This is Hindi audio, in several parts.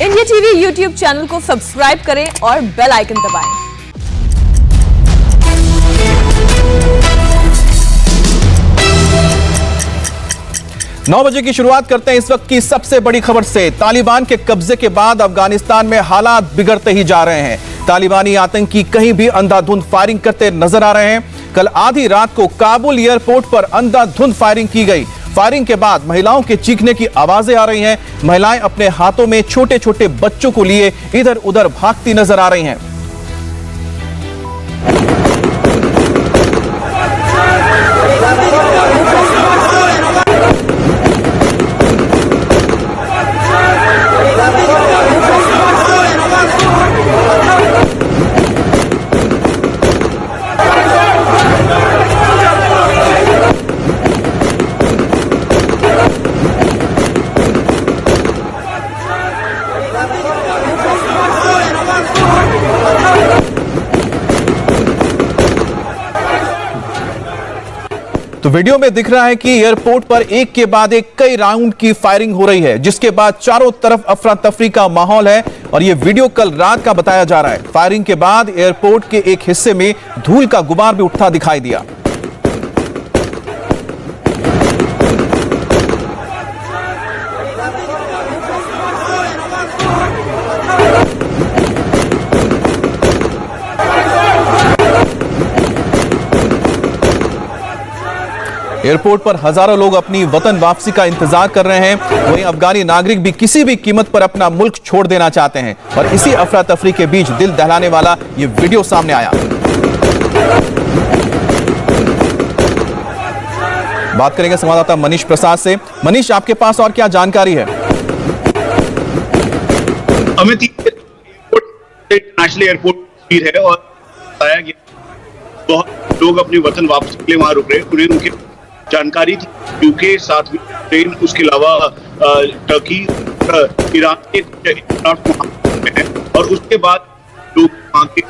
इंडिया टीवी यूट्यूब चैनल को सब्सक्राइब करें और बेल आइकन दबाएं। 9 बजे की शुरुआत करते हैं इस वक्त की सबसे बड़ी खबर से। तालिबान के कब्जे के बाद अफगानिस्तान में हालात बिगड़ते ही जा रहे हैं। तालिबानी आतंकी कहीं भी अंधाधुंध फायरिंग करते नजर आ रहे हैं। कल आधी रात को काबुल एयरपोर्ट पर अंधाधुंध फायरिंग की गई। फायरिंग के बाद महिलाओं के चीखने की आवाजें आ रही हैं। महिलाएं अपने हाथों में छोटे छोटे बच्चों को लिए इधर उधर भागती नजर आ रही हैं। तो वीडियो में दिख रहा है कि एयरपोर्ट पर एक के बाद एक कई राउंड की फायरिंग हो रही है, जिसके बाद चारों तरफ अफरा तफरी का माहौल है। और यह वीडियो कल रात का बताया जा रहा है। फायरिंग के बाद एयरपोर्ट के एक हिस्से में धूल का गुबार भी उठता दिखाई दिया। एयरपोर्ट पर हजारों लोग अपनी वतन वापसी का इंतजार कर रहे हैं। वहीं अफगानी नागरिक भी किसी भी कीमत पर अपना मुल्क छोड़ देना चाहते हैं। और इसी अफरा तफरी के बीच दिल दहलाने वाला ये वीडियो सामने आया। बात करेंगे संवाददाता मनीष प्रसाद से। मनीष, आपके पास और क्या जानकारी है? अमित, इंटरनेशनल एयरपोर्ट है और बताया गया बहुत लोग अपने वतन वापसी के लिए वहां रुक रहे हैं। उन्हें उनकी जानकारी थी यूके, साथ में ट्रेन, उसके अलावा टर्की, ईरान के और उसके बाद लोग वहां के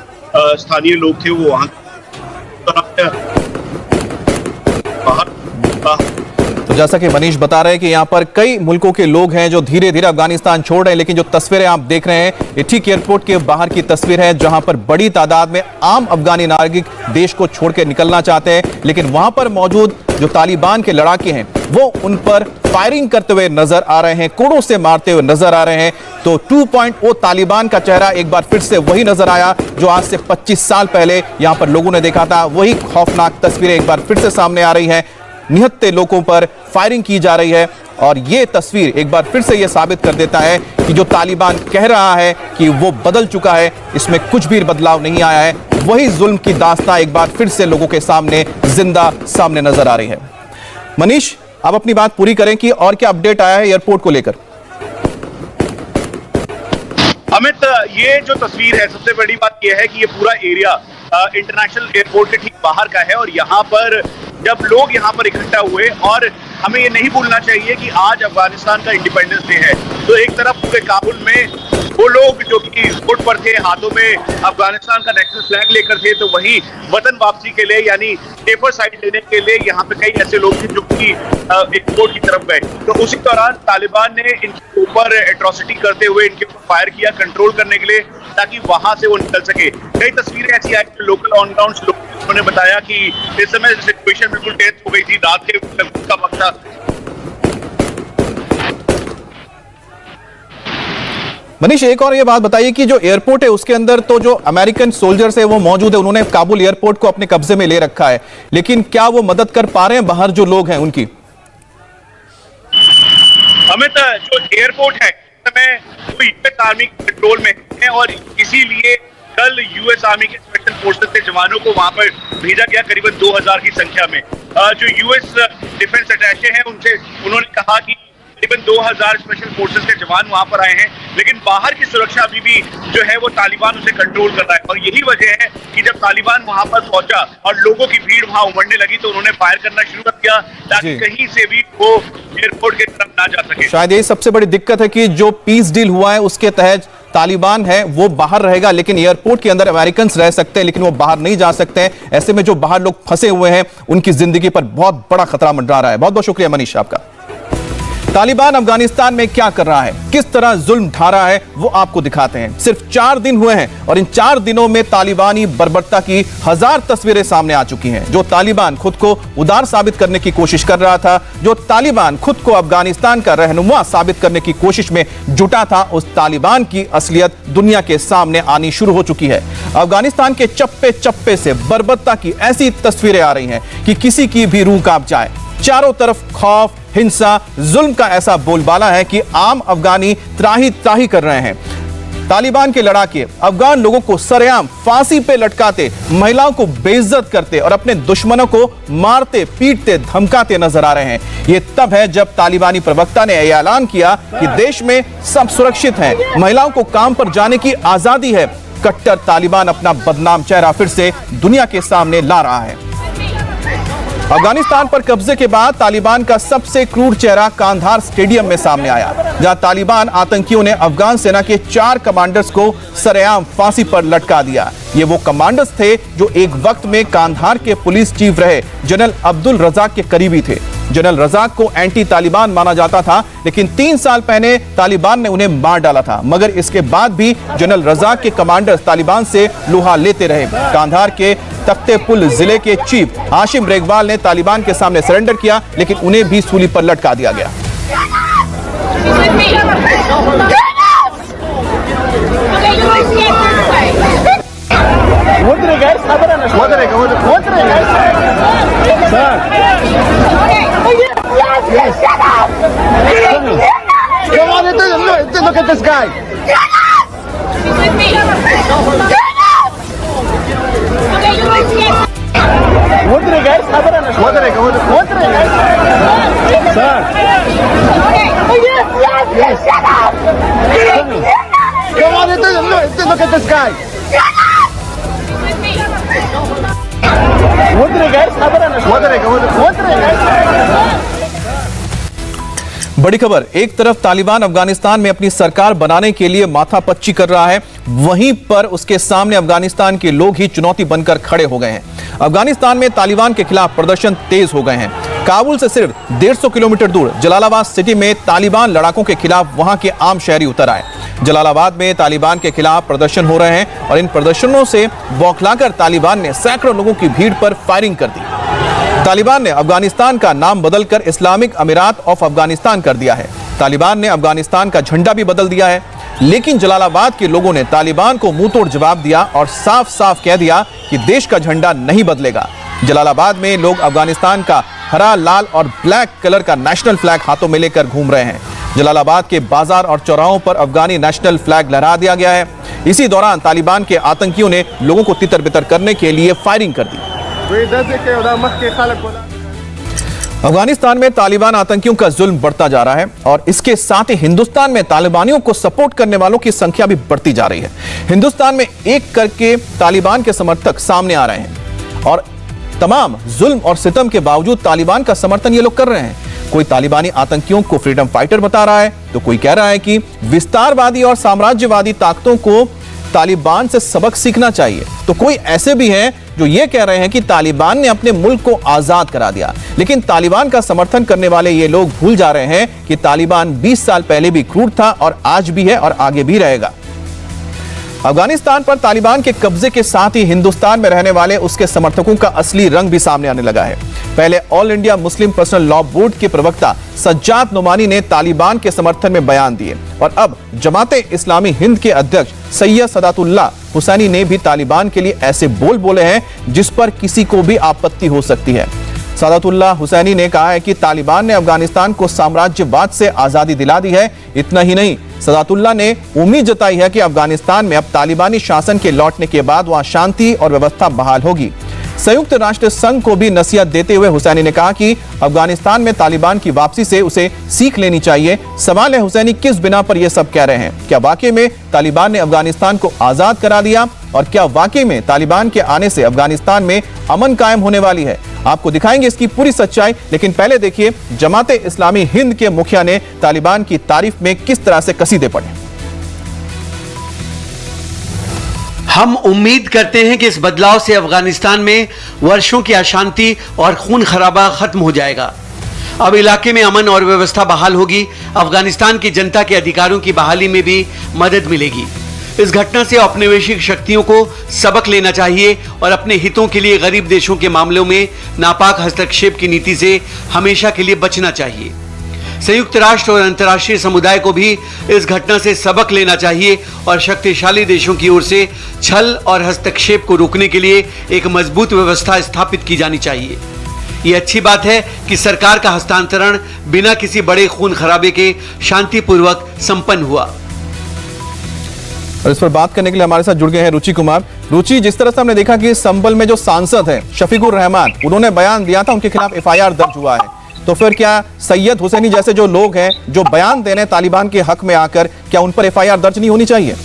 स्थानीय लोग थे वो वहां तो जैसा कि मनीष बता रहे हैं कि यहाँ पर कई मुल्कों के लोग हैं जो धीरे धीरे अफगानिस्तान छोड़ रहे हैं। लेकिन जो तस्वीरें आप देख रहे हैं ये ठीक एयरपोर्ट के बाहर की तस्वीर है, जहां पर बड़ी तादाद में आम अफगानी नागरिक देश को छोड़ के निकलना चाहते हैं। लेकिन वहां पर मौजूद जो तालिबान के लड़ाके हैं वो उन पर फायरिंग करते हुए नजर आ रहे हैं, कोड़ों से मारते हुए नजर आ रहे हैं। तो 2.0 तालिबान का चेहरा एक बार फिर से वही नजर आया जो आज से 25 साल पहले यहां पर लोगों ने देखा था। वही खौफनाक तस्वीरें एक बार फिर से सामने आ रही हैं। निहत्थे लोगों पर फायरिंग की जा रही है और यह तस्वीर एक बार फिर से यह साबित कर देता है कि जो तालिबान कह रहा है कि वो बदल चुका है, इसमें कुछ भी बदलाव नहीं आया है। वही जुल्म की दास्तां एक बार फिर से लोगों के सामने जिंदा सामने नजर आ रही है। मनीष, आप अपनी बात पूरी करें कि और क्या अपडेट आया है एयरपोर्ट को लेकर? अमित, ये जो तस्वीर है, सबसे बड़ी बात यह है कि ये पूरा एरिया इंटरनेशनल एयरपोर्ट के ठीक बाहर का है। और यहाँ पर जब लोग यहाँ पर इकट्ठा हुए, और हमें ये नहीं भूलना चाहिए कि आज अफगानिस्तान का इंडिपेंडेंस डे है, तो एक तरफ पूरे काबुल में वो लोग जो कि रोड पर थे, हाथों में अफगानिस्तान का नेशनल फ्लैग लेकर थे, तो वहीं वतन वापसी के लिए यानी सेफर साइड लेने के लिए यहाँ पे कई ऐसे लोग थे जो कि एयरपोर्ट की तरफ गए। तो उसी दौरान तालिबान ने इनके ऊपर एट्रोसिटी करते हुए इनके ऊपर फायर किया कंट्रोल करने के लिए, ताकि वहां से वो निकल सके। कई तस्वीरें ऐसी आई कि लोकल ऑन ग्राउंड लोगों ने बताया कि इस समय सिचुएशन बिल्कुल टेंस हो गई थी, रात के का वक्त था। मनीष, एक और ये बात बताइए कि जो एयरपोर्ट है उसके अंदर तो जो अमेरिकन सोल्जर्स है वो मौजूद है, उन्होंने काबुल एयरपोर्ट को अपने कब्जे में ले रखा है, लेकिन क्या वो मदद कर पा रहे हैं बाहर जो लोग हैं उनकी? अमित, जो एयरपोर्ट है इस समय वो यूएस आर्मी कंट्रोल में है और इसीलिए कल यूएस आर्मी के स्पेशल फोर्सेस के जवानों को वहां पर भेजा गया करीबन 2000 की संख्या में। जो यूएस डिफेंस अटैचे हैं उनसे उन्होंने कहा कि करीबन 2000 स्पेशल फोर्सेस के जवान वहां पर आए हैं, लेकिन बाहर की सुरक्षा अभी भी जो है वो तालिबान उसे कंट्रोल कर रहा है। और यही वजह है कि जब तालिबान वहां पर पहुंचा और लोगों की भीड़ वहां उमड़ने लगी तो उन्होंने फायर करना शुरू कर दिया, ताकि कहीं से भी वो एयरपोर्ट की तरफ ना जा सके। शायद यही सबसे बड़ी दिक्कत है कि जो पीस डील हुआ है उसके तहत तालिबान है वो बाहर रहेगा, लेकिन एयरपोर्ट के अंदर अमेरिकन रह सकते हैं, लेकिन वो बाहर नहीं जा सकते हैं। ऐसे में जो बाहर लोग फंसे हुए हैं उनकी जिंदगी पर बहुत बड़ा खतरा मंडरा रहा है। बहुत बहुत शुक्रिया मनीष आपका। तालिबान अफगानिस्तान में क्या कर रहा है, किस तरह जुल्म ढा रहा है, वो आपको दिखाते हैं। सिर्फ 4 दिन हुए हैं और इन 4 दिनों में तालिबानी बर्बरता की 1000 तस्वीरें सामने आ चुकी हैं। जो तालिबान खुद को उदार साबित करने की कोशिश कर रहा था, जो तालिबान खुद को अफगानिस्तान का रहनुमा साबित करने की कोशिश में जुटा था, उस तालिबान की असलियत दुनिया के सामने आनी शुरू हो चुकी है। अफगानिस्तान के चप्पे चप्पे से बर्बरता की ऐसी तस्वीरें आ रही हैं कि किसी की भी रूह कांप जाए। चारों तरफ खौफ, हिंसा, जुल्म का ऐसा बोलबाला है कि आम अफगानी त्राही त्राही कर रहे हैं। तालिबान के लड़ाके अफगान लोगों को सरेआम फांसी पे लटकाते, महिलाओं को बेइज्जत करते और अपने दुश्मनों को मारते, पीटते, धमकाते नजर आ रहे हैं। ये तब है जब तालिबानी प्रवक्ता ने यह ऐलान किया कि देश में सब सुरक्षित है, महिलाओं को काम पर जाने की आजादी है। कट्टर तालिबान अपना बदनाम चेहरा फिर से दुनिया के सामने ला रहा है। अफगानिस्तान पर कब्जे के बाद तालिबान का सबसे क्रूर चेहरा कांधार स्टेडियम में सामने आया, जहां तालिबान आतंकियों ने अफगान सेना के 4 कमांडर्स को सरेआम फांसी पर लटका दिया। ये वो कमांडर्स थे जो एक वक्त में कांधार के पुलिस चीफ रहे जनरल अब्दुल रजाक के करीबी थे। जनरल रजाक को एंटी तालिबान माना जाता था, लेकिन 3 साल पहले तालिबान ने उन्हें मार डाला था। मगर इसके बाद भी जनरल रजाक के कमांडर्स तालिबान से लोहा लेते रहे। कांधार के तख्तेपुल जिले के चीफ हाशिम रेगवाल ने तालिबान के सामने सरेंडर किया, लेकिन उन्हें भी सूली पर लटका दिया गया। बड़ी खबर, एक तरफ तालिबान अफगानिस्तान में अपनी सरकार बनाने के लिए माथापच्ची कर रहा है, वहीं पर उसके सामने अफगानिस्तान के लोग ही चुनौती बनकर खड़े हो गए हैं। अफगानिस्तान में तालिबान के खिलाफ प्रदर्शन तेज हो गए हैं। काबुल से सिर्फ 150 किलोमीटर दूर जलालाबाद सिटी में तालिबान लड़ाकों के खिलाफ वहां के आम शहरी उतर आए। जलालाबाद में तालिबान के खिलाफ प्रदर्शन हो रहे हैं और इन प्रदर्शनों से बौखलाकर तालिबान ने सैकड़ों लोगों की भीड़ पर फायरिंग कर दी। तालिबान ने अफगानिस्तान का नाम बदलकर इस्लामिक अमीरात ऑफ अफगानिस्तान कर दिया है। तालिबान ने अफगानिस्तान का झंडा भी बदल दिया है, लेकिन जलालाबाद के लोगों ने तालिबान को मुंहतोड़ जवाब दिया और साफ साफ कह दिया कि देश का झंडा नहीं बदलेगा। जलालाबाद में लोग अफगानिस्तान का हरा, लाल और ब्लैक कलर का नेशनल फ्लैग हाथों में लेकर घूम रहे हैं। जलालाबाद के बाजार और चौराहों पर अफगानी नेशनल फ्लैग लहरा दिया गया है। इसी दौरान तालिबान के आतंकियों ने लोगों को तितर बितर करने के लिए फायरिंग कर दी। अफगानिस्तान में तालिबान आतंकियों का जुल्म बढ़ता जा रहा है और इसके साथ ही हिंदुस्तान में तालिबानियों को सपोर्ट करने वालों की संख्या भी बढ़ती जा रही है। हिंदुस्तान में एक करके तालिबान के समर्थक सामने आ रहे हैं और तमाम जुल्म और सितम के बावजूद तालिबान का समर्थन ये लोग कर रहे हैं। कोई तालिबानी आतंकियों को फ्रीडम फाइटर बता रहा है, तो कोई कह रहा है कि विस्तारवादी और साम्राज्यवादी ताकतों को तालिबान से सबक सीखना चाहिए, तो कोई ऐसे भी हैं जो ये कह रहे हैं कि तालिबान ने अपने मुल्क को आजाद करा दिया। लेकिन तालिबान का समर्थन करने वाले ये लोग भूल जा रहे हैं कि तालिबान 20 साल पहले भी क्रूर था और आज भी है और आगे भी रहेगा। अफगानिस्तान पर तालिबान के कब्जे के साथ ही हिंदुस्तान में रहने वाले उसके समर्थकों का असली रंग भी सामने आने लगा है। पहले all India Muslim personal law board के प्रवक्ता सज्जाद नोमानी ने तालिबान के समर्थन में बयान दिए और अब जमाते इस्लामी हिंद के अध्यक्ष सैयद सदातुल्लाह हुसैनी ने भी तालिबान के लिए ऐसे बोल बोले हैं जिस पर किसी को भी आपत्ति हो सकती है। सदातुल्लाह हुसैनी ने कहा है कि तालिबान ने अफगानिस्तान को साम्राज्यवाद से आजादी दिला दी है। इतना ही नहीं, सदातुल्लाह ने उम्मीद जताई है कि अफगानिस्तान में अब तालिबानी शासन के लौटने के बाद वहां शांति और व्यवस्था बहाल होगी। संयुक्त राष्ट्र संघ को भी नसीहत देते हुए हुसैनी ने कहा कि अफगानिस्तान में तालिबान की वापसी से उसे सीख लेनी चाहिए। सवाल है, हुसैनी किस बिना पर यह सब कह रहे हैं? क्या वाकई में तालिबान ने अफगानिस्तान को आजाद करा दिया और क्या वाकई में तालिबान के आने से अफगानिस्तान में अमन कायम होने वाली है? आपको दिखाएंगे इसकी पूरी सच्चाई, लेकिन पहले देखिए जमाते इस्लामी हिंद के मुखिया ने तालिबान की तारीफ में किस तरह से कसीदे पढ़े। हम उम्मीद करते हैं कि इस बदलाव से अफगानिस्तान में वर्षों की अशांति और खून खराबा खत्म हो जाएगा अब इलाके में अमन और व्यवस्था बहाल होगी। अफगानिस्तान की जनता के अधिकारों की बहाली में भी मदद मिलेगी। इस घटना से औपनिवेशिक शक्तियों को सबक लेना चाहिए और अपने हितों के लिए गरीब देशों के मामलों में नापाक हस्तक्षेप की नीति से हमेशा के लिए बचना चाहिए। संयुक्त राष्ट्र और अंतर्राष्ट्रीय समुदाय को भी इस घटना से सबक लेना चाहिए और शक्तिशाली देशों की ओर से छल और हस्तक्षेप को रोकने के लिए एक मजबूत व्यवस्था स्थापित की जानी चाहिए। ये अच्छी बात है कि सरकार का हस्तांतरण बिना किसी बड़े खून खराबे के शांतिपूर्वक संपन्न हुआ। और इस पर बात करने के लिए हमारे साथ जुड़ गए हैं रुचि कुमार। रुचि, जिस तरह से हमने देखा कि संभल में जो सांसद हैं शफीकुर रहमान, उन्होंने बयान दिया था, उनके खिलाफ एफआईआर दर्ज हुआ है, तो फिर क्या सैयद हुसैनी जैसे जो लोग हैं जो बयान देने तालिबान के हक में आकर, क्या उन पर एफआईआर दर्ज नहीं होनी चाहिए?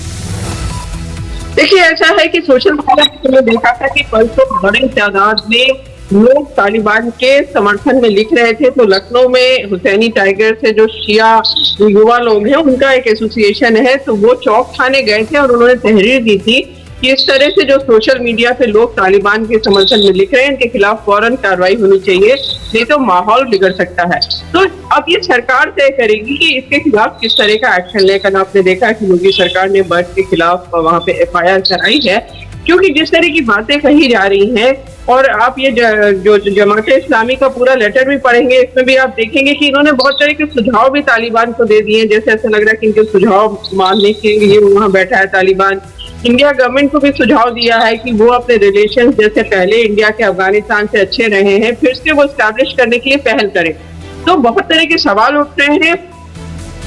देखिए, ऐसा है कि सोशल मीडिया पर तुमने देखा था कि परसों बड़ी तादाद में लोग तालिबान के समर्थन में लिख रहे थे। तो लखनऊ में हुसैनी टाइगर से जो शिया युवा लोग हैं उनका एक एसोसिएशन है, तो वो चौक थाने गए थे और उन्होंने तहरीर दी थी कि इस तरह से जो सोशल मीडिया पे लोग तालिबान के समर्थन में लिख रहे हैं इनके खिलाफ फौरन कार्रवाई होनी चाहिए, नहीं तो माहौल बिगड़ सकता है। तो अब ये सरकार तय करेगी कि इसके खिलाफ किस तरह का एक्शन ले। कल आपने देखा कि योगी सरकार ने बर्ड के खिलाफ वहां पे एफआईआर कराई है, क्योंकि जिस तरह की बातें कही जा रही हैं। और आप ये जो जमाते इस्लामी का पूरा लेटर भी पढ़ेंगे, इसमें भी आप देखेंगे कि इन्होंने बहुत तरह के सुझाव भी तालिबान को दे दिए। जैसे ऐसा लग रहा है कि इनके सुझाव मानने के लिए वहां बैठा है तालिबान। इंडिया गवर्नमेंट को भी सुझाव दिया है कि वो अपने रिलेशन जैसे पहले इंडिया के अफगानिस्तान से अच्छे रहे हैं फिर से वो स्टैब्लिश करने के लिए पहल करें। तो बहुत तरह के सवाल उठ रहे हैं।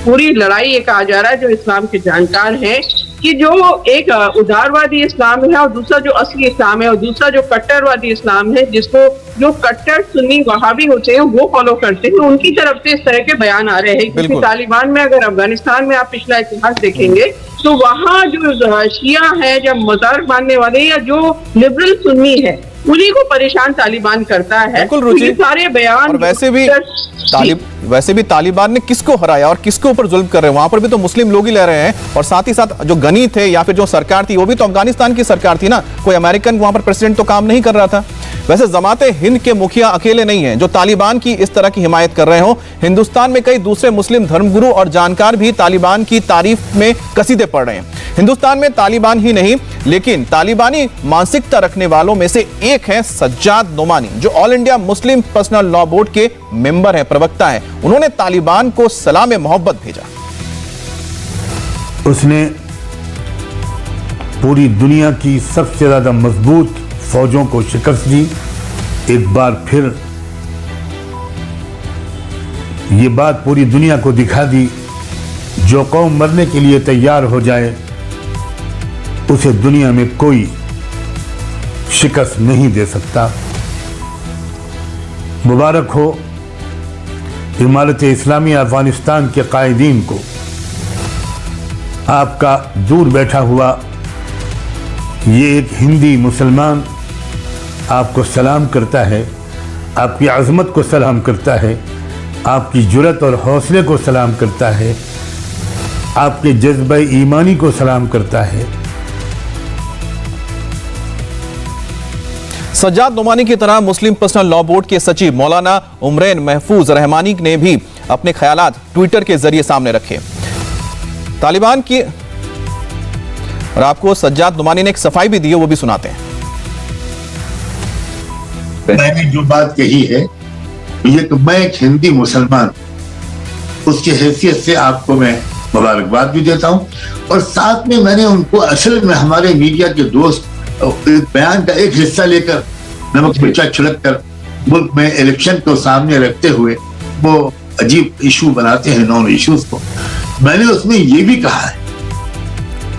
पूरी लड़ाई ये कहा जा रहा है जो इस्लाम के जानकार हैं कि जो एक उदारवादी इस्लाम है और दूसरा जो असली इस्लाम है और दूसरा जो कट्टरवादी इस्लाम है, जिसको जो कट्टर सुन्नी वहाबी होते हैं वो फॉलो करते हैं, उनकी तरफ से इस तरह के बयान आ रहे हैं। क्योंकि तालिबान में अगर अफगानिस्तान में आप पिछला इतिहास देखेंगे तो वहाँ जो शिया है या मज़ार मानने वाले या जो लिबरल सुन्नी है उन्हीं को परेशान तालिबान करता है। तो ये सारे बयान और वैसे भी तालिबान ने किसको हराया और किसके ऊपर जुल्म कर रहे हैं, वहां पर भी तो मुस्लिम लोग ही ले रहे हैं। और साथ ही साथ जो गनी थे या फिर जो सरकार थी वो भी तो अफगानिस्तान की सरकार थी ना, कोई अमेरिकन वहां पर प्रेसिडेंट तो काम नहीं कर रहा था। वैसे जमाते हिंद के मुखिया अकेले नहीं हैं जो तालिबान की इस तरह की हिमायत कर रहे हो। हिंदुस्तान में कई दूसरे मुस्लिम धर्मगुरु और जानकार भी तालिबान की तारीफ में कसीदे पढ़ रहे हैं। हिंदुस्तान में तालिबान ही नहीं लेकिन तालिबानी मानसिकता रखने वालों में से एक है सज्जाद नोमानी, जो all India Muslim personal law board के मेंबर हैं, प्रवक्ता हैं। उन्होंने तालिबान को सलाम मोहब्बत भेजा। उसने पूरी दुनिया की सबसे ज्यादा मजबूत फौजों को शिकस्त दी। एक बार फिर ये बात पूरी दुनिया को दिखा दी, जो कौम मरने के लिए तैयार हो जाए उसे दुनिया में कोई शिकस्त नहीं दे सकता। मुबारक हो इमारत इस्लामी अफगानिस्तान के कायदीन को। आपका दूर बैठा हुआ ये एक हिंदी मुसलमान आपको सलाम करता है, आपकी अज़मत को सलाम करता है, आपकी जुर्रत और हौसले को सलाम करता है, आपके जज्बे ईमानी को सलाम करता है। सज्जाद नोमानी की तरह मुस्लिम पर्सनल लॉ बोर्ड के सचिव मौलाना उमरैन महफूज रहमानी ने भी अपने ख्यालात ट्विटर के जरिए सामने रखे। तालिबान की और आपको सज्जाद नोमानी ने एक सफाई भी दी है, वो भी सुनाते हैं। मैंने जो बात कही है ये तो मैं एक हिंदी मुसलमान उसकी हैसियत से आपको मैं मुबारकबाद भी देता हूं और साथ में मैंने उनको असल में हमारे मीडिया के दोस्त बयान का एक हिस्सा लेकर नमक मिर्चा छिड़क कर मुल्क में इलेक्शन को सामने रखते हुए वो अजीब इशू बनाते हैं, नॉन इश्यूज को। मैंने उसमें ये भी कहा है।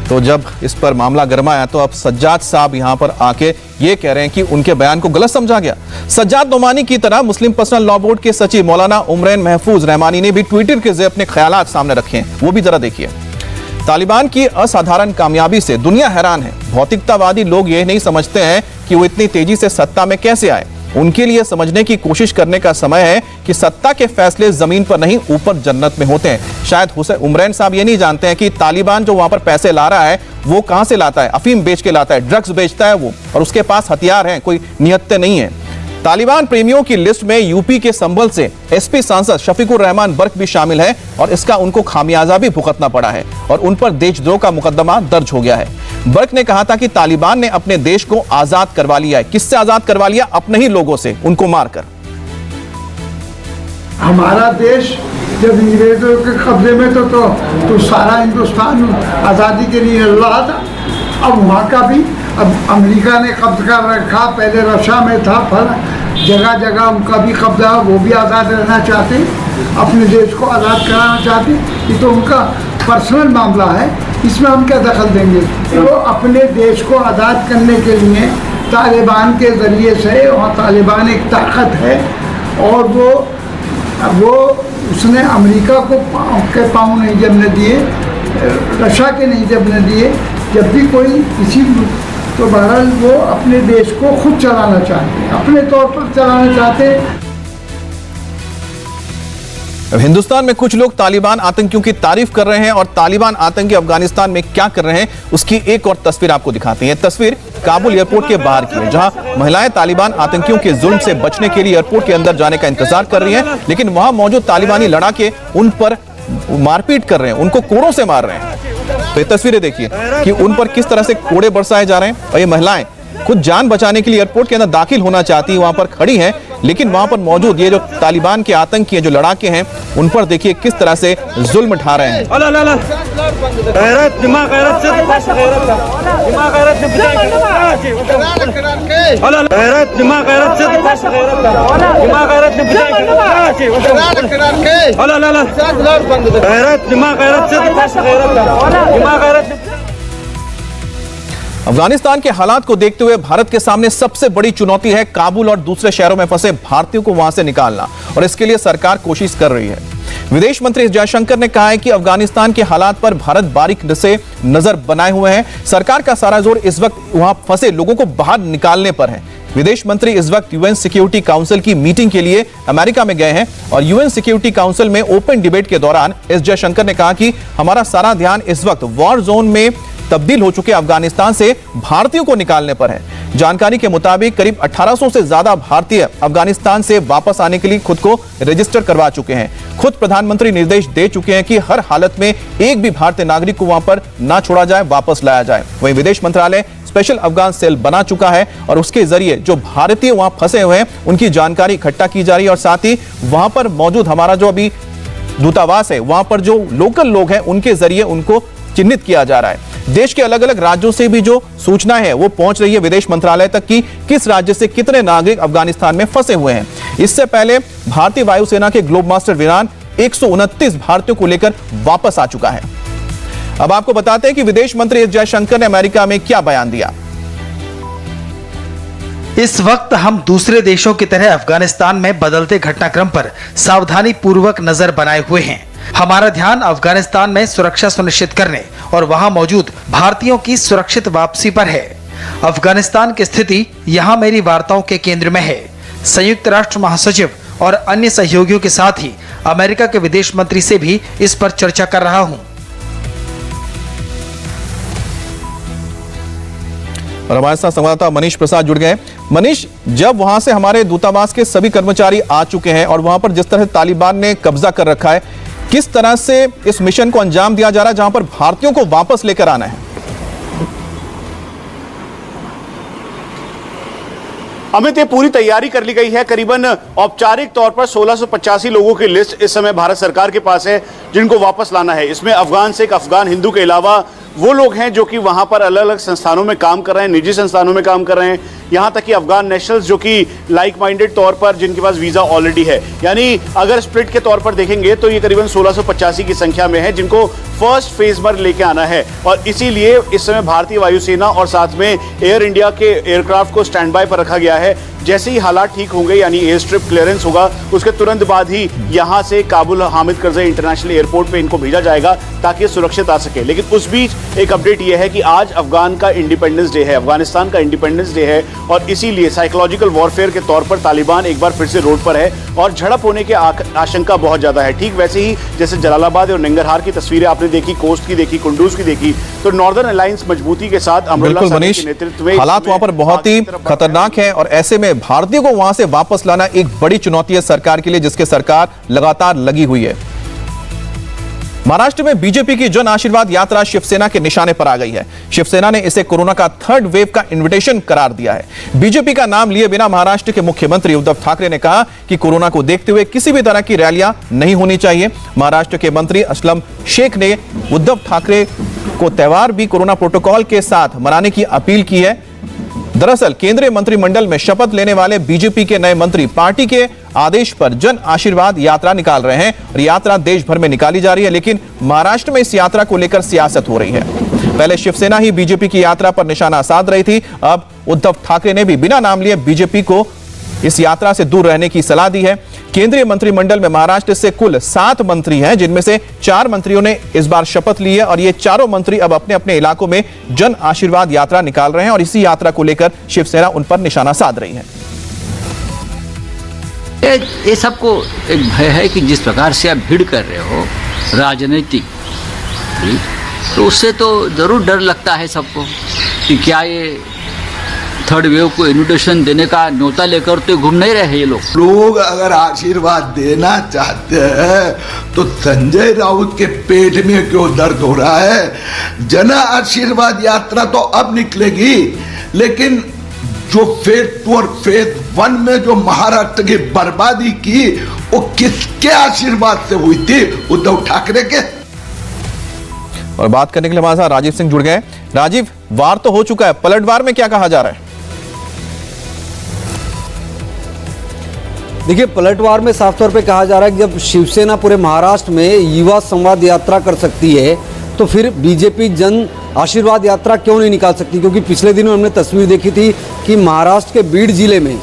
तो जब इस पर मामला गरमाया तो अब सज्जाद साहब यहां पर आके ये कह रहे हैं कि उनके बयान को गलत समझा गया। सज्जाद नोमानी की तरह मुस्लिम पर्सनल लॉ बोर्ड के सचिव मौलाना उमरैन महफूज रहमानी ने भी ट्विटर के जरिए अपने ख्यालात सामने रखे हैं, वो भी जरा देखिए। तालिबान की असाधारण कामयाबी से दुनिया हैरान है। भौतिकतावादी लोग ये नहीं समझते हैं कि वो इतनी तेजी से सत्ता में कैसे आए। उनके लिए समझने की कोशिश करने का समय है कि सत्ता के फैसले जमीन पर नहीं ऊपर जन्नत में होते हैं। शायद हुसैन उमरैन साहब ये नहीं जानते हैं कि तालिबान जो वहां पर पैसे ला रहा है वो कहां से लाता है। अफीम बेच के लाता है, ड्रग्स बेचता है वो, और उसके पास हथियार हैं, कोई नियत्ते नहीं है। तालिबान प्रेमियों की लिस्ट में यूपी के संभल से एसपी सांसद शफीकुर रहमान बर्क भी शामिल है और इसका उनको खामियाजा भी भुगतना पड़ा है और उन पर देशद्रोह का मुकदमा दर्ज हो गया है। बर्क ने कहा था कि तालिबान ने अपने देश को आजाद करवा लिया है। किससे आजाद करवा लिया? अपने ही लोगों से, उनको मारकर। हमारा देश जब अंग्रेजों के कब्जे में तो सारा हिंदुस्तान आज़ादी के लिए लड़ रहा था। अब वहाँ का भी अब अमेरिका ने कब्जा कर रखा, पहले रशिया में था, फिर जगह जगह उनका भी कब्जा, वो भी आज़ाद रहना चाहते, अपने देश को आज़ाद कराना चाहते। ये तो उनका पर्सनल मामला है, इसमें हम क्या दखल देंगे। तो अपने देश को आज़ाद करने के लिए तालिबान के ज़रिए से, और तालिबान एक ताकत है और वो उसने अमेरिका को के पाँव नहीं जमने दिए, रशिया के नहीं जमने दिए। जब भी कोई किसी तो बहरहाल वो अपने देश को खुद चलाना चाहते हैं, अपने तौर पर चलाना चाहते हैं। अब हिंदुस्तान में कुछ लोग तालिबान आतंकियों की तारीफ कर रहे हैं और तालिबान आतंकी अफगानिस्तान में क्या कर रहे हैं उसकी एक और तस्वीर आपको दिखाते हैं। तस्वीर काबुल एयरपोर्ट के बाहर की है, जहां महिलाएं तालिबान आतंकियों के जुल्म से बचने के लिए एयरपोर्ट के अंदर जाने का इंतजार कर रही हैं, लेकिन वहां मौजूद तालिबानी लड़ाके उन पर मारपीट कर रहे हैं, उनको कोड़ों से मार रहे हैं। तो ये तस्वीरें देखिए कि उन पर किस तरह से कोड़े बरसाए जा रहे हैं और ये महिलाएं खुद जान बचाने के लिए एयरपोर्ट के अंदर दाखिल होना चाहती है, वहां पर खड़ी हैं, लेकिन वहां पर मौजूद ये जो तालिबान के आतंकी हैं, जो लड़ाके हैं, उन पर देखिए किस तरह से जुल्म ढा रहे हैं। अफगानिस्तान के हालात को देखते हुए भारत के सामने सबसे बड़ी चुनौती है काबुल और दूसरे शहरों में फंसे भारतीयों को वहां से निकालना, और इसके लिए सरकार कोशिश कर रही है। विदेश मंत्री एस जयशंकर ने कहा है कि अफगानिस्तान के हालात पर भारत बारीक से नजर बनाए हुए हैं। सरकार का सारा जोर इस वक्त वहां फंसे लोगों को बाहर निकालने पर है। विदेश मंत्री इस वक्त यूएन सिक्योरिटी काउंसिल की मीटिंग के लिए अमेरिका में गए हैं और यूएन सिक्योरिटी काउंसिल में ओपन डिबेट के दौरान एस जयशंकर ने कहा कि हमारा सारा ध्यान इस वक्त वॉर जोन में तब्दील हो चुके अफगानिस्तान से भारतीयों को निकालने पर है। जानकारी के मुताबिक करीब 1800 से ज्यादा भारतीय अफगानिस्तान से वापस आने के लिए खुद को रजिस्टर करवा चुके हैं। खुद प्रधानमंत्री निर्देश दे चुके हैं कि हर हालत में एक भी भारतीय नागरिक को वहां पर ना छोड़ा जाए, वापस लाया जाए। वहीं विदेश मंत्रालय स्पेशल अफगान सेल बना चुका है और उसके जरिए जो भारतीय वहां फंसे हुए हैं उनकी जानकारी इकट्ठा की जा रही है और साथ ही वहां पर मौजूद हमारा जो अभी दूतावास है, वहां पर जो लोकल लोग हैं उनके जरिए उनको चिन्हित किया जा रहा है। देश के अलग अलग राज्यों से भी जो सूचना है वो पहुंच रही है विदेश मंत्रालय तक कि किस राज्य से कितने नागरिक अफगानिस्तान में फंसे हुए हैं। इससे पहले भारतीय वायुसेना के ग्लोब मास्टर विमान 129 भारतीयों को लेकर वापस आ चुका है। अब आपको बताते हैं कि विदेश मंत्री एस जयशंकर ने अमेरिका में क्या बयान दिया। इस वक्त हम दूसरे देशों की तरह अफगानिस्तान में बदलते घटनाक्रम पर सावधानी पूर्वक नजर बनाए हुए हैं। हमारा ध्यान अफगानिस्तान में सुरक्षा सुनिश्चित करने और वहां मौजूद भारतीयों की सुरक्षित वापसी पर है। अफगानिस्तान की स्थिति यहां मेरी वार्ताओं के केंद्र में है। संयुक्त राष्ट्र महासचिव और अन्य सहयोगियों के साथ ही अमेरिका के विदेश मंत्री से भी इस पर चर्चा कर रहा हूं। और हमारे साथ संवाददाता मनीष प्रसाद जुड़ गए। मनीष, जब वहां से हमारे दूतावास के सभी कर्मचारी आ चुके हैं और वहां पर जिस तरह तालिबान ने कब्जा कर रखा है, किस तरह से इस मिशन को अंजाम दिया जा रहा है जहां पर भारतीयों को वापस लेकर आना है? अमित, ये पूरी तैयारी कर ली गई है। करीबन औपचारिक तौर पर 1685 लोगों की लिस्ट इस समय भारत सरकार के पास है जिनको वापस लाना है। इसमें अफगान सिख, अफगान हिंदू के अलावा वो लोग हैं जो कि वहां पर अलग अलग संस्थानों में काम कर रहे हैं, निजी संस्थानों में काम कर रहे हैं, यहां तक कि अफगान नेशनल्स जो कि लाइक माइंडेड तौर पर जिनके पास वीजा ऑलरेडी है। यानी अगर स्प्लिट के तौर पर देखेंगे तो ये करीबन 1685 की संख्या में है जिनको फर्स्ट फेज पर लेके आना है। और इसीलिए इस समय भारतीय वायुसेना और साथ में एयर इंडिया के एयरक्राफ्ट को स्टैंड बाय पर रखा गया है। जैसे ही हालात ठीक होंगे, यानी एयर स्ट्रिप क्लियरेंस होगा, उसके तुरंत बाद ही यहां से काबुल हामिद करज़ई इंटरनेशनल एयरपोर्ट पे इनको भेजा जाएगा ताकि सुरक्षित आ सके। लेकिन उस बीच एक अपडेट यह है कि आज अफगान का इंडिपेंडेंस डे है, अफगानिस्तान का इंडिपेंडेंस डे है, और इसीलिए साइकोलॉजिकल वॉरफेयर के तौर पर तालिबान एक बार फिर से रोड पर है और झड़प होने की आशंका बहुत ज्यादा है। ठीक वैसे ही जैसे जलालाबाद और नंगरहार की तस्वीरें आपने देखी, कोस्ट की देखी, कुंडूज की देखी, तो नॉर्दर्न अलायंस मजबूती के साथ अमरुल्लाह साहब के नेतृत्व में हालात वहां पर बहुत ही खतरनाक है और ऐसे में भारतीयों को वहां से वापस लाना एक बड़ी चुनौती है सरकार के लिए, जिसके सरकार लगातार लगी हुई है। महाराष्ट्र में बीजेपी की जन आशीर्वाद यात्रा शिवसेना के निशाने पर आ गई है। शिवसेना ने इसे कोरोना का थर्ड वेव का इन्विटेशन करार दिया है। बीजेपी का नाम लिए बिना महाराष्ट्र के मुख्यमंत्री उद्धव ठाकरे ने कहा कि कोरोना को देखते हुए किसी भी तरह की रैलियां नहीं होनी चाहिए। महाराष्ट्र के मंत्री असलम शेख ने उद्धव ठाकरे को त्योहार भी कोरोना प्रोटोकॉल के साथ मनाने की अपील की है। दरअसल केंद्रीय मंत्रिमंडल में शपथ लेने वाले बीजेपी के नए मंत्री पार्टी के आदेश पर जन आशीर्वाद यात्रा निकाल रहे हैं और यात्रा देश भर में निकाली जा रही है, लेकिन महाराष्ट्र में इस यात्रा को लेकर सियासत हो रही है। पहले शिवसेना ही बीजेपी की यात्रा पर निशाना साध रही थी, अब उद्धव ठाकरे ने भी बिना नाम लिए बीजेपी को इस यात्रा से दूर रहने की सलाह दी है। केंद्रीय मंत्रिमंडल में महाराष्ट्र से कुल 7 मंत्री हैं, जिनमें से 4 मंत्रियों ने इस बार शपथ ली है और ये चारों मंत्री अब अपने अपने इलाकों में जन आशीर्वाद यात्रा निकाल रहे हैं और इसी यात्रा को लेकर शिवसेना उन पर निशाना साध रही है। ये सबको एक भय है कि जिस प्रकार से आप भीड़ कर रहे हो राजनीतिक, तो उससे तो जरूर डर लगता है सबको कि क्या ये थर्ड वेव को इन्विटेशन देने का न्योता लेकर तो घूम नहीं रहे ये लोग अगर आशीर्वाद देना चाहते हैं तो संजय राउत के पेट में क्यों दर्द हो रहा है। जन आशीर्वाद यात्रा तो अब निकलेगी, लेकिन जो फेज 2 और फेज 1 में जो महाराष्ट्र की बर्बादी की वो किसके आशीर्वाद से हुई थी? उद्धव ठाकरे के। और बात करने के लिए हमारे साथ राजीव सिंह जुड़ गए। राजीव, वार तो हो चुका है, पलटवार में क्या कहा जा रहा है? देखिए, पलटवार में साफ तौर पे कहा जा रहा है कि जब शिवसेना पूरे महाराष्ट्र में युवा संवाद यात्रा कर सकती है तो फिर बीजेपी जन आशीर्वाद यात्रा क्यों नहीं निकाल सकती, क्योंकि पिछले दिनों हमने तस्वीर देखी थी कि महाराष्ट्र के बीड जिले में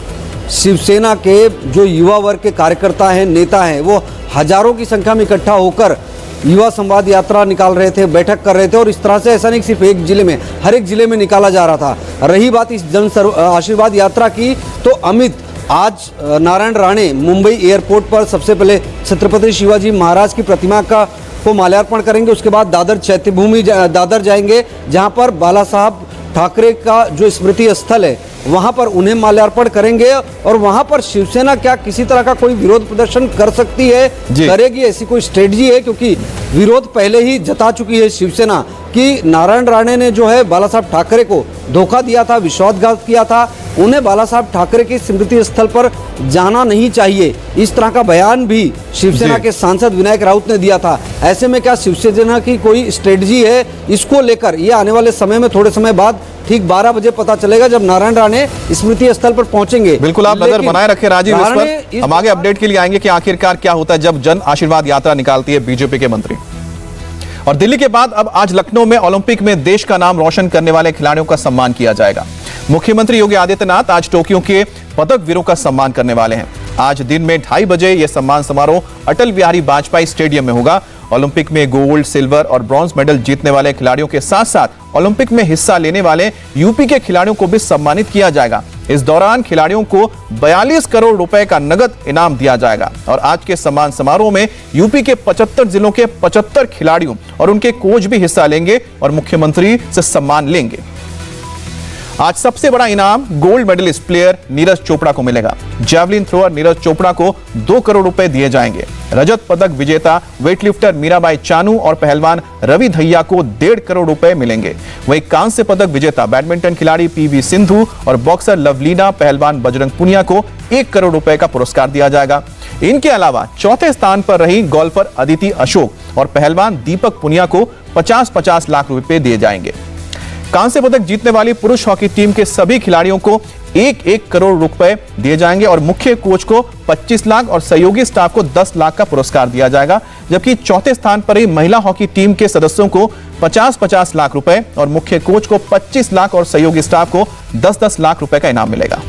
शिवसेना के जो युवा वर्ग के कार्यकर्ता हैं, नेता हैं, वो हजारों की संख्या में इकट्ठा होकर युवा संवाद यात्रा निकाल रहे थे, बैठक कर रहे थे। और इस तरह से ऐसा नहीं सिर्फ एक जिले में, हर एक जिले में निकाला जा रहा था। रही बात इस जन आशीर्वाद यात्रा की, तो अमित आज नारायण राणे मुंबई एयरपोर्ट पर सबसे पहले छत्रपति शिवाजी महाराज की प्रतिमा को माल्यार्पण करेंगे। उसके बाद दादर चैत्यभूमि दादर जाएंगे, जहां पर बाला साहब ठाकरे का जो स्मृति स्थल है वहां पर उन्हें माल्यार्पण करेंगे। और वहां पर शिवसेना क्या किसी तरह का कोई विरोध प्रदर्शन कर सकती है, करेगी, ऐसी कोई स्ट्रेटजी है? क्योंकि विरोध पहले ही जता चुकी है शिवसेना कि नारायण राणे ने जो है बाला साहब ठाकरे को धोखा दिया था, विश्वासघात किया था, उन्हें बाला साहब ठाकरे की स्मृति स्थल पर जाना नहीं चाहिए, इस तरह का बयान भी शिवसेना के सांसद विनायक राउत ने दिया था। ऐसे में क्या शिवसेना की कोई स्ट्रेटजी है इसको लेकर? ये आने वाले समय में थोड़े समय बाद ठीक 12 बजे पता चलेगा, जब नारायण राणे स्मृति स्थल पर पहुंचेंगे। बिल्कुल, आप नजर बनाए रखें राजीव इस पर। हम आगे अपडेट के लिए आएंगे कि आखिरकार क्या होता है जब जन आशीर्वाद यात्रा निकालती है बीजेपी के मंत्री। और दिल्ली के बाद अब आज लखनऊ में ओलंपिक में देश का नाम रोशन करने वाले खिलाड़ियों का सम्मान किया जाएगा। मुख्यमंत्री योगी आदित्यनाथ आज टोक्यो के पदक वीरों का सम्मान करने वाले हैं। आज दिन में 2:30 बजे यह सम्मान समारोह अटल बिहारी वाजपेयी स्टेडियम में होगा। ओलंपिक में गोल्ड, सिल्वर और ब्रॉन्ज मेडल जीतने वाले खिलाड़ियों के साथ साथ ओलंपिक में हिस्सा लेने वाले यूपी के खिलाड़ियों को भी सम्मानित किया जाएगा। इस दौरान खिलाड़ियों को 42 करोड़ रुपए का नगद इनाम दिया जाएगा। और आज के सम्मान समारोह में यूपी के 75 जिलों के 75 खिलाड़ियों और उनके कोच भी हिस्सा लेंगे और मुख्यमंत्री से सम्मान लेंगे। आज सबसे बड़ा इनाम gold medalist player Neeraj Chopra को मिलेगा। जैवलिन थ्रोअर नीरज चोपड़ा को 2 करोड़ रुपए दिए जाएंगे। रजत पदक विजेता वेटलिफ्टर मीराबाई चानू और पहलवान रवि धैया को 1.5 करोड़ रुपए मिलेंगे। वहीं कांस्य पदक विजेता बैडमिंटन खिलाड़ी पीवी सिंधु और बॉक्सर लवलीना पहलवान बजरंग पुनिया को 1 करोड़ रुपए का पुरस्कार दिया जाएगा। इनके अलावा चौथे स्थान पर रही गोल्फर अदिति अशोक और पहलवान दीपक पुनिया को 50-50 लाख रुपए दिए जाएंगे। कांस्य पदक जीतने वाली पुरुष हॉकी टीम के सभी खिलाड़ियों को 1-1 करोड़ रुपए दिए जाएंगे और मुख्य कोच को 25 लाख और सहयोगी स्टाफ को 10 लाख का पुरस्कार दिया जाएगा। जबकि चौथे स्थान पर ही महिला हॉकी टीम के सदस्यों को 50-50 लाख रुपए और मुख्य कोच को 25 लाख और सहयोगी स्टाफ को 10-10 लाख रुपए का इनाम मिलेगा।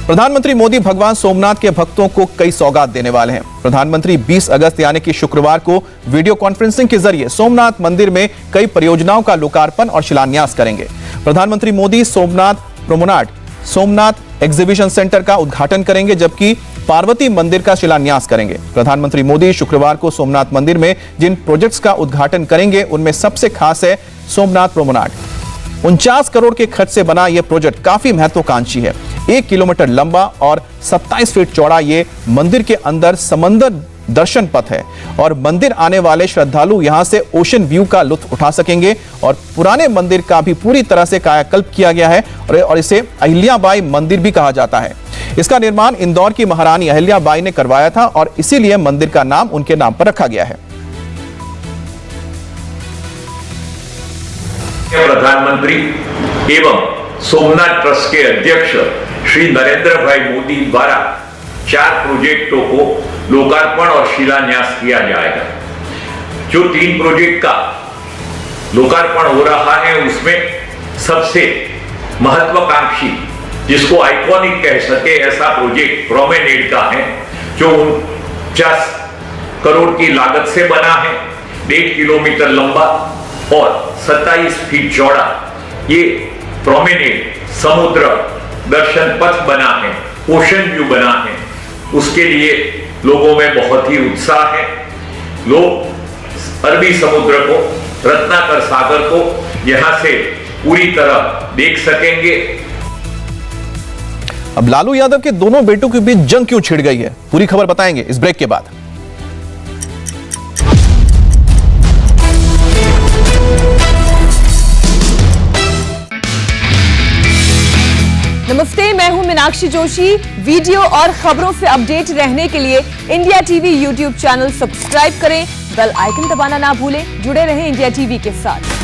प्रधानमंत्री मोदी भगवान सोमनाथ के भक्तों को कई सौगात देने वाले हैं। प्रधानमंत्री 20 अगस्त यानी कि शुक्रवार को वीडियो कॉन्फ्रेंसिंग के जरिए सोमनाथ मंदिर में कई परियोजनाओं का लोकार्पण और शिलान्यास करेंगे। प्रधानमंत्री Modi Somnath promenade, Somnath exhibition centre का उद्घाटन करेंगे, जबकि पार्वती मंदिर का शिलान्यास करेंगे। प्रधानमंत्री मोदी शुक्रवार को सोमनाथ मंदिर में जिन प्रोजेक्ट्स का उद्घाटन करेंगे उनमें सबसे खास है सोमनाथ प्रोमेनाड। 49 करोड़ के खर्च से बना यह प्रोजेक्ट काफी महत्वाकांक्षी है। 1 किलोमीटर लंबा और 27 फीट चौड़ा ये मंदिर के अंदर समंदर दर्शन पथ है और मंदिर आने वाले श्रद्धालु यहां से ओशन व्यू का लुत्फ उठा सकेंगे। और पुराने मंदिर का भी पूरी तरह से कायाकल्प किया गया है और इसे अहिल्याबाई मंदिर भी कहा जाता है। इसका निर्माण इंदौर की महारानी अहिल्याबाई ने करवाया था और इसीलिए मंदिर का नाम उनके नाम पर रखा गया है। प्रधानमंत्री एवं सोमनाथ ट्रस्ट के अध्यक्ष श्री नरेंद्र भाई मोदी द्वारा 4 प्रोजेक्टों को लोकार्पण और शिलान्यास किया जाएगा। जो 3 प्रोजेक्ट का लोकार्पण हो रहा है उसमें सबसे महत्वाकांक्षी, जिसको आइकॉनिक कह सके, ऐसा प्रोजेक्ट प्रोमेनेड का है जो 49 करोड़ की लागत से बना है। 1.5 किलोमीटर लंबा और 27 फीट चौड़ा ये प्रोमेनेड समुद्र दर्शन पथ बना है, ओशन व्यू बना है। उसके लिए लोगों में बहुत ही उत्साह है। लोग अरबी समुद्र को, रत्नाकर सागर को यहां से पूरी तरह देख सकेंगे। अब लालू यादव के दोनों बेटों के बीच जंग क्यों छिड़ गई है, पूरी खबर बताएंगे इस ब्रेक के बाद। नमस्ते, मैं हूं मीनाक्षी जोशी। वीडियो और खबरों से अपडेट रहने के लिए India TV YouTube channel subscribe करें, बेल आइकन दबाना ना भूलें। जुड़े रहें इंडिया टीवी के साथ।